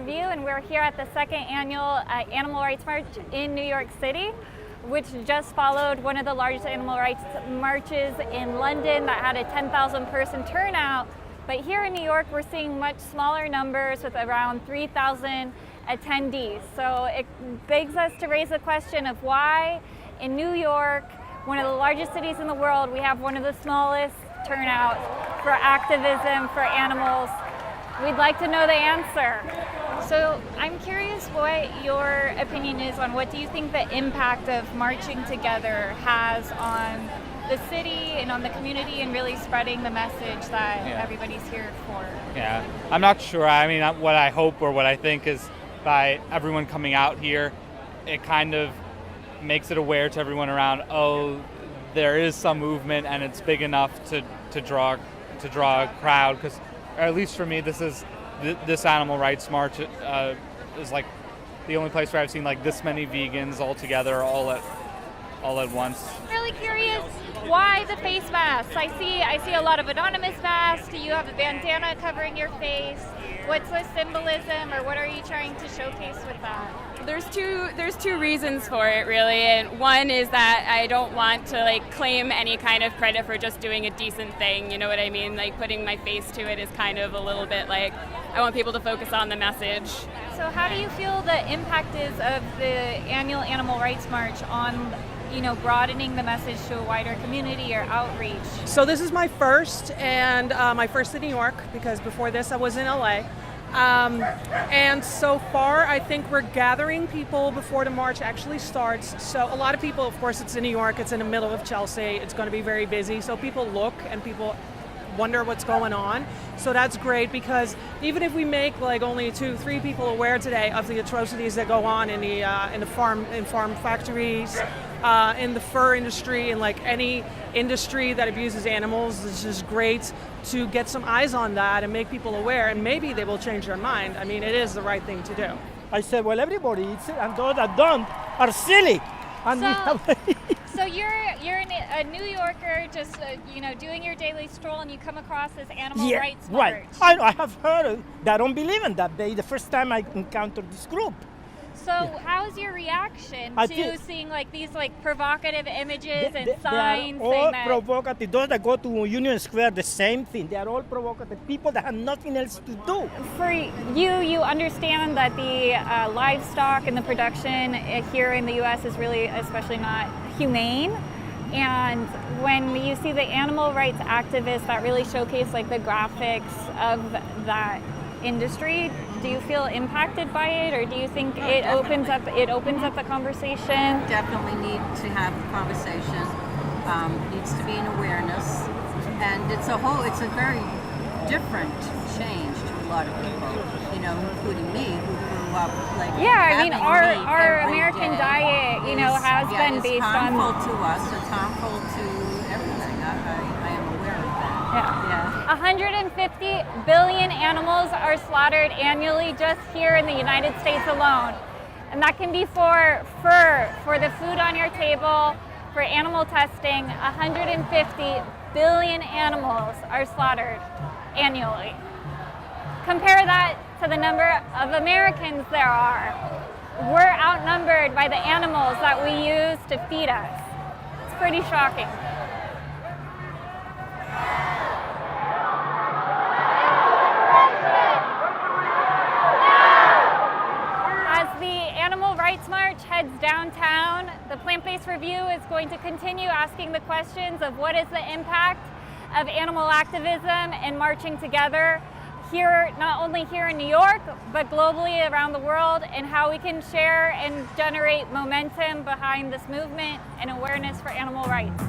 Review, and we're here at the second annual Animal Rights March in New York City, which just followed one of the largest animal rights marches in London that had a 10,000 person turnout. But here in New York, we're seeing much smaller numbers with around 3,000 attendees. So it begs us to raise the question of why in New York, one of the largest cities in the world, we have one of the smallest turnouts for activism for animals. We'd like to know the answer. So I'm curious what your opinion is on what do you think the impact of marching together has on the city and on the community and really spreading the message that everybody's here for? Yeah, I'm not sure. I mean, what I hope or what I think is by everyone coming out here, it kind of makes it aware to everyone around, oh, there is some movement and it's big enough to draw a crowd, because at least for me, this Animal Rights March is like the only place where I've seen like this many vegans all together, all at once. Really curious, why the face masks? I see a lot of anonymous masks. You have a bandana covering your face. What's the symbolism, or what are you trying to showcase with that? There's two reasons for it, really, and one is that I don't want to claim any kind of credit for just doing a decent thing, you know what I mean? Like putting my face to it is kind of a little bit like I want people to focus on the message. So how do you feel the impact is of the annual Animal Rights March on broadening the message to a wider community or outreach? So this is my first, and my first in New York, because before this I was in LA. And so far, I think we're gathering people before the march actually starts. So a lot of people, of course, it's in New York, it's in the middle of Chelsea, it's going to be very busy. So people look and people wonder what's going on. So that's great, because even if we make only 2-3 people aware today of the atrocities that go on in the farm factories, in the fur industry, and any industry that abuses animals, it's just great to get some eyes on that and make people aware, and maybe they will change their mind. I mean, it is the right thing to do. I said, well, everybody eats it, and those that don't are silly. And so you're a New Yorker, just doing your daily stroll, and you come across this Animal Rights March. Right. I have heard that I don't believe in that. The first time I encountered this group. So how's your reaction to seeing these provocative images and signs? They are all provocative. Those that go to Union Square, the same thing. They are all provocative people that have nothing else to do. For you understand that the livestock and the production here in the U.S. is really especially not humane. And when you see the animal rights activists that really showcase the graphics of that industry, do you feel impacted by it, or do you think it opens up the conversation? Definitely need to have the conversation. Needs to be an awareness, and it's a very different change to a lot of people, including me, who grew up our American diet, has been based on. It's harmful to us. It's harmful to everything. I am aware of that. Yeah. 150 billion animals are slaughtered annually just here in the United States alone. And that can be for fur, for the food on your table, for animal testing. 150 billion animals are slaughtered annually. Compare that to the number of Americans there are. We're outnumbered by the animals that we use to feed us. It's pretty shocking. Animal Rights March heads downtown. The Plant-Based Review is going to continue asking the questions of what is the impact of animal activism and marching together here, not only here in New York, but globally around the world, and how we can share and generate momentum behind this movement and awareness for animal rights.